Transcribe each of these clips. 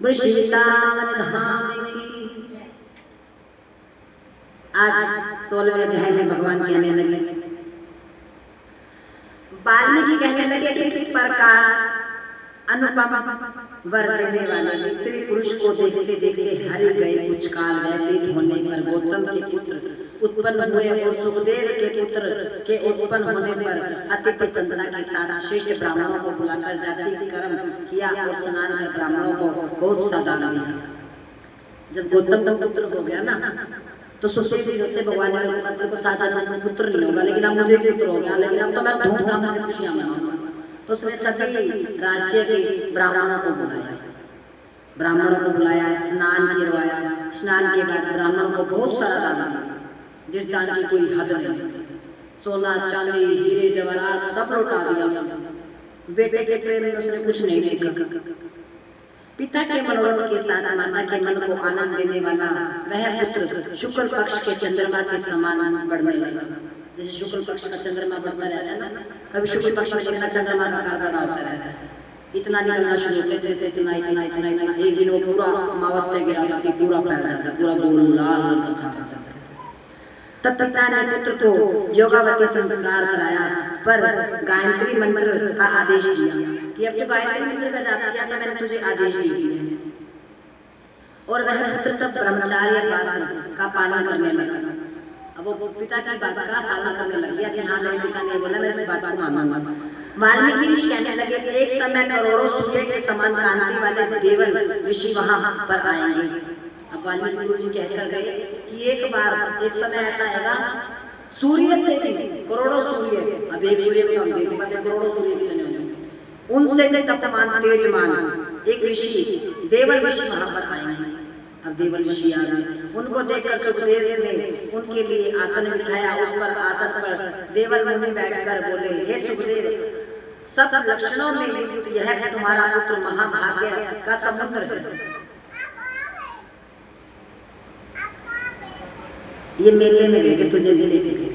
वृषितावन धाम की। आज 16वें अध्याय में भगवान कहने लगे, वाल्मीकि कहने लगे कि इस प्रकार अनुपम वर देने वाले स्त्री पुरुष को देखते देखते हर गए। कुछ काल व्यतीत होने पर गौतम के पुत्र उत्पन्न हुए और सुखदेव के पुत्र के उत्पन्न होने पर अति प्रसन्नता के साथ श्रेष्ठ ब्राह्मणों को बुलाकर जाति कर्म किया और स्नान कर ब्राह्मणों को बहुत सा दान दिया। जब गौतम का पुत्र हो गया ना, तो सुखदेव जी से भगवान ने पुत्र को साधारण पुत्र नहीं होगा, लेकिन अब मुझे पुत्र हो गया, लेकिन अब तो मैं धूमधाम से खुशियां मनाऊंगा। तो उसने सभी राज्य के ब्राह्मणों को बुलाया, स्नान करवाया। स्नान के बाद ब्राह्मणों को बहुत सारा दान दिया, जिस दान की कोई हद नहीं। सोना चांदी हीरे जवाहरात सब लौटा दिया। बेटे के प्रेम में उसने कुछ नहीं देखा। पिता के मनोरथ के साथ माता के मन को आनंद देने वाला वह पुत्र शुक्ल पक्ष के चंद्रमा के समान बढ़ने लगा। जैसे शुक्ल पक्ष का चंद्रमा बढ़ता रहता है ना, कभी शुक्ल पक्ष में देखना चंद्रमा का आकार बड़ा होता रहता है। इतना निकलना शुरू होता है, जैसे इतना इतना इतना इतना एक दिन वो पूरा अमावस्या गिरा जाती, पूरा फैल जाता है, पूरा गोल लाल जाता है। तब पिता ने पुत्र को योगावती संस्कार कराया, पर गायत्री मंत्र का आदेश दिया कि अब तो गायत्री मंत्र का जाप किया, मैंने तुझे आदेश दिया। और वह पुत्र तब ब्रह्मचार्य का पालन करने लगा। अब वो पिता की बात का पालन करने लग गया कि हाँ मेरे पिता ने बोला, मैं इस बात को मानूंगा। वाल्मीकि ऋषि कहने लगे कि एक समय करोड़ों सूर्य के समान कांति वाले देवन ऋषि वहां पर आएंगे। अब वाल्मीकि गुरु जी कहकर गए कि एक समय ऐसा आएगा, सूर्य से भी करोड़ों सूर्य, अब एक सूर्य में हम देखते हैं करोड़ों सूर्य भी नहीं होंगे, उनसे भी तपमान तेजमान एक ऋषि देवन ऋषि वहां पर आएंगे। अब देवन ऋषि आ गए, उनको देखकर सुखदेव ने उनके लिए आसन बिछाया। उस पर आसन पर देवल मुनि बैठकर बोले, हे सुखदेव, सब लक्षणों में युक्त यह है तुम्हारा पुत्र महाभाग्य का समुद्र है। ये मेले में गए तुझे ले गए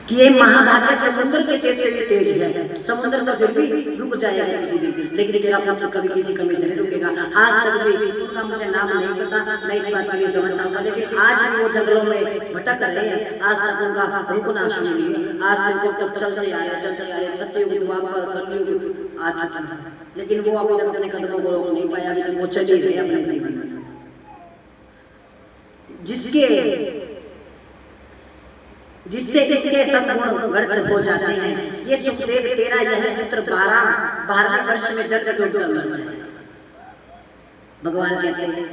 कि ये महाभाग्य समुद्र के तेज से भी तेज है। समुद्र तो फिर भी रुक जाएगा किसी दिन, लेकिन तेरा पुत्र कभी किसी कमी से नहीं रुकेगा। आज तक भी उनका मुझे नाम नहीं पता, मैं इस बात के लिए समझ सकता, लेकिन आज भी वो जंगलों में भटक रहे हैं। आज तक उनका रुकना शुरू नहीं है। आज से वो तक चलते आए सत्ययुग द्वापर कलयुग आ चुका है, लेकिन वो अभी तक अपने कदमों को रोक नहीं पाया, लेकिन वो चले गए अपने जीवन में। जिससे इसके सब गुण व्यर्थ हो जाते हैं। ये सुखदेव तेरा यह पुत्र 12वें वर्ष में जग डूबकर मर जाए। भगवान कहते हैं,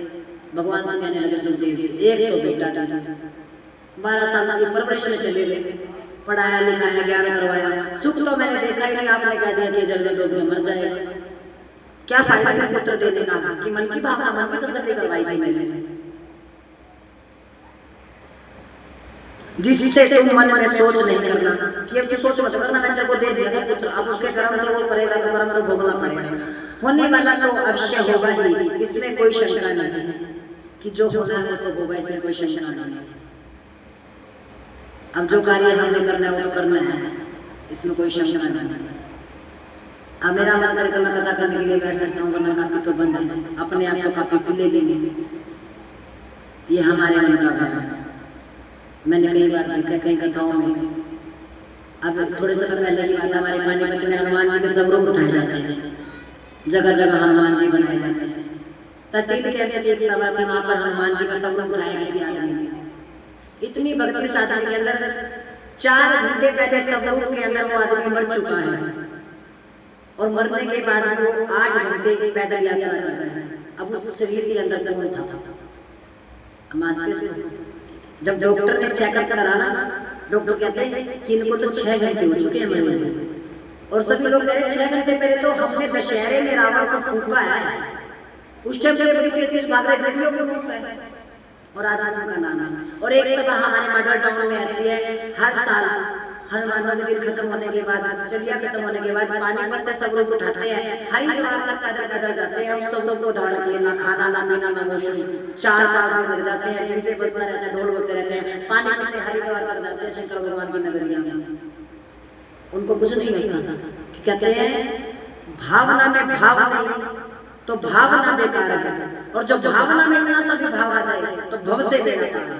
भगवान से कहने लगे सुखदेव जी, एक तो बेटा था, 12 साल की परवरिश में चले गए, पढ़ाया लिखाया ज्ञान करवाया, सुख तो मैंने देखा ही नहीं, आपने कह दिया कि जग डूबकर मर जाएगा। क्या फायदा पुत्र देने का कि मन की भावना, मन की तसल्ली करवाई थी मैंने, जिससे तुम मन में सोच नहीं करना कि अब सोच मत करना, मैं तेरे को दे दिया पुत्र, अब उसके कर्म थे वो करेगा तो कर्म तो भोगना पड़ेगा। होने वाला तो अवश्य होगा ही, इसमें कोई शंका नहीं है कि जो होना है वो तो होगा, इसमें कोई शंका नहीं है। अब जो कार्य हमने करना है वो तो करना है, इसमें कोई शंका नहीं है। अब मेरा मन करके मैं कथा करने के लिए बैठ सकता हूँ, वरना काफी तो बंद है, अपने आप को काफी खुले लेंगे, ये हमारे मन का काम है। मैंने कई बार देखा कई कथाओं में, अब थोड़े समय पहले की बात, हमारे पानीपत में हनुमान जी के सब रूप उठाए जाते हैं, जगह जगह हनुमान जी बनाए जाते हैं। तहसील कहते थे एक सभा थी, वहां पर हनुमान जी का सब रूप उठाया किसी आदमी ने। इतनी भक्ति साधना के अंदर 4 घंटे पहले सब रूप के अंदर वो आदमी मर चुका है, और मरने के बाद वो 8 घंटे की पैदल यात्रा कर रहा है। अब उस शरीर के अंदर कौन था? मानते जब डॉक्टर ने चेकअप कराना, डॉक्टर कहते हैं कि इनको तो 6 घंटे हो चुके हैं मरे हुए, और सभी लोग कह रहे 6 घंटे पहले तो हमने दशहरे में रावण को फूंका है, उस टाइम पे बड़ी तेज भाग रहे वीडियो को फूंका है, और आज उनका नाम है। और एक सभा हमारे मॉडल टाउन में ऐसी है, हर साल हनुमान मंदिर खत्म होने के बाद, चलिया खत्म होने के बाद पानीपत से सब लोग उठाते हैं, हरिद्वार तक पैदल पैदल जाते हैं, सब लोग को धारण किए, ना खाना ना पीना ना वॉशरूम, 4-5 दिन लग जाते हैं, डीजे बजता रहता है, ढोल बजते रहते हैं, पानीपत से हरिद्वार तक जाते हैं शंकर भगवान की नगरिया में। उनको कुछ नहीं मिलता, कहते हैं भावना में भाव नहीं तो भावना बेकार है, और जो भावना में इतना सा भी भाव आ जाए तो भव से बेड़ा पार है।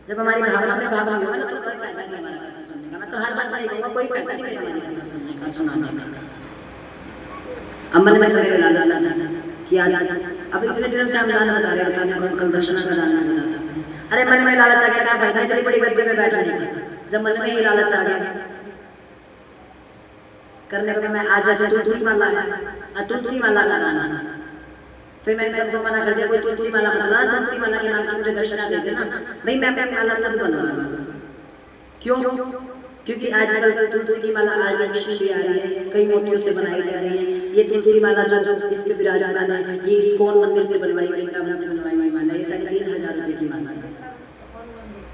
जब हमारी भावना में भाव नहीं होगा ना तो कोई फायदा नहीं हमारी बात सुनने का। मैं तो हर बात नहीं कहूँगा, कोई फायदा नहीं हमारी बात सुनने का, सुनाने का। अमन में तो मेरे लालच आ जाता कि आज अब इतने दिनों से हम गाना बता रहे बताने कल दर्शना का गाना बता सकते हैं। अरे मन में लालच आ गया था भाई, इतनी बड़ी गद्दे में बैठा नहीं, जब मन में ही लालच आ गया करने को, मैं आज ऐसे तुलसी माला है, तुलसी माला का गाना, फिर मैंने सबको मना कर दिया कोई तुलसी माला बना, तुलसी माला के नाम की मुझे दक्षिणा दे देना भाई, मैं अपनी माला खुद बनवाऊंगा। क्यों? क्योंकि आजकल तुलसी की माला आर्टिफिशियल भी आ रही है, कई मोतियों से बनाई जा रही है। ये तुलसी माला जो इसके विराजमान है, ये इस्कॉन मंदिर से बनवाई गई, वृंदावन से बनवाई गई माला, ये 3,500 रुपए की माला है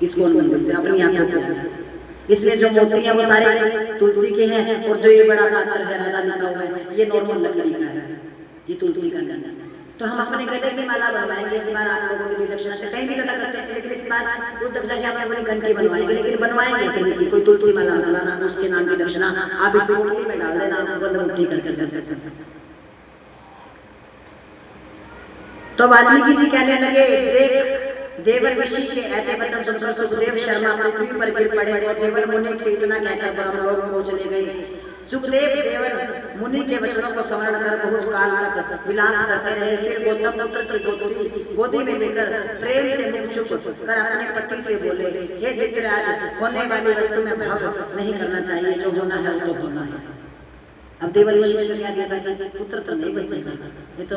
इस्कॉन मंदिर से, अपनी आंखों पे। इसमें जो मोती है वो सारे तुलसी के हैं, और जो ये बड़ा पात्र है राधा लिखा हुआ है, ये नॉर्मल लकड़ी का है, ये तुलसी का नहीं। तो हम अपने गले की माला बनवाएंगे इस बार आप लोगों की दक्षिणा से, कहीं भी गला करते हैं, लेकिन इस बार उस दक्षिणा से आप अपनी घंटी बनवाएंगे, लेकिन बनवाएंगे ऐसे नहीं कि कोई तुलसी माला बनाना उसके नाम की दक्षिणा आप इस मुट्ठी में डाल देना, बंद मुट्ठी करके चलते। तो वाल्मीकि जी कहने लगे, देख देवर ऋषि के ऐसे वचन सुनकर सुखदेव शर्मा पृथ्वी पर गिर पड़े, और देवर मुनि से इतना कहकर ब्रह्मलोक पहुंचने गए। सुखदेव देवर मुनि के वचनों को स्मरण कर बहुत काल तक विलाप करते रहे। फिर गौतम पुत्र की गोदी में लेकर प्रेम से मुख चुप कर अपने पति से बोले, हे दैत्यराज, होने वाली वस्तु में भाव नहीं करना चाहिए, जो होना है वो तो होना है। अब देवर ऋषि ने क्या किया था कि पुत्र तो नहीं बचेगा, ये तो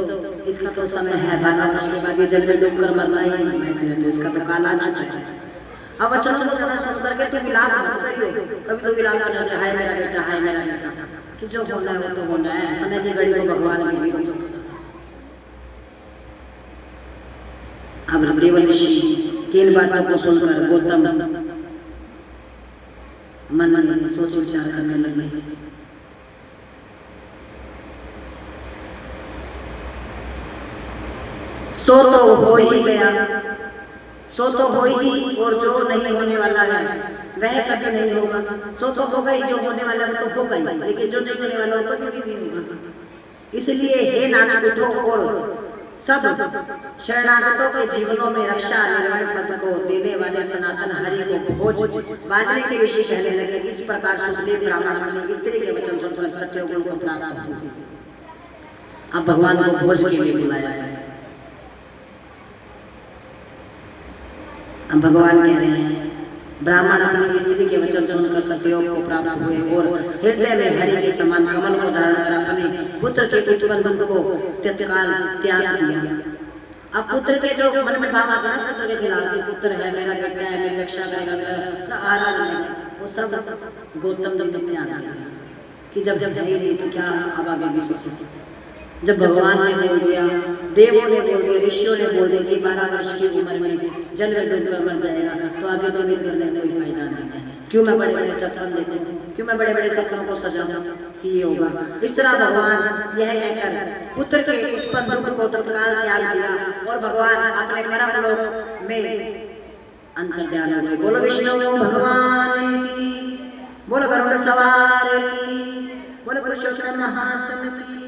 इसका तो समय है, 12 वर्ष के बाद ये जल डूब कर मरना ही है, इसलिए तो इसका तो काल आ चुका है। अब अच्छा सुन करके तू विलाप मत करियो, कभी तो विलाप करना से हाय मेरा बेटा, हाय मेरा बेटा, कि जो होना है वो तो होना है, समय की घड़ी को भगवान ने भी रोक सकता। अब देवर ऋषि की इन बातों को सुनकर गौतम मन मन सोच विचार करने लगे। सो तो हो ही गया, सो तो हो ही, और जो नहीं होने वाला है वह कभी नहीं होगा। सो तो हो गई, जो होने वाला है तो हो गई, लेकिन जो नहीं होने वाला है कभी नहीं होगा। इसलिए हे नानक उठो और सब शरणागतों के जीवनों में रक्षा निर्वाण पद को देने वाले सनातन हरि को भोज। वाल्मीकि ऋषि कहने लगे, इस प्रकार सुखदेव ब्राह्मण ने स्त्री के वचन सुनकर सत्ययुग को प्राप्त हुआ। अब भगवान को भोज के लिए बुलाया है। अब भगवान कह रहे हैं, ब्राह्मण अपनी स्त्री के वचन सुनकर सत्ययोग को प्राप्त हुए और हृदय में हरि के समान कमल को धारण कर अपने पुत्र के उत्पन्न दुख को तत्काल त्याग दिया। अब पुत्र के जो मन में भाव आता है पुत्र के खिलाफ, पुत्र है, मेरा बेटा है, मेरी रक्षा करेगा, सहारा है, वो सब गौतम जी ने त्याग दिया कि जब जब है नहीं तो क्या अब आगे भी सोचो। जब भगवान ने बोल दिया, देवों ने बोल दिया, ऋषियों ने बोल दिया कि 12 वर्ष की उम्र में जल में डूबकर मर जाएगा, तो आगे तो मेरे करने कोई फायदा नहीं है। क्यों मैं बड़े बड़े सपन देखूं, क्यों मैं बड़े बड़े सपनों को सजाऊं कि ये होगा। इस तरह भगवान यह कहकर पुत्र के उत्पन्न दुख को तत्काल त्याग दिया और भगवान अपने परम लोक में अंतर्ध्यान हो गए। बोलो विष्णु भगवान की, बोलो गरुड़ सवार की, बोलो पुरुषोत्तम महात्मा की।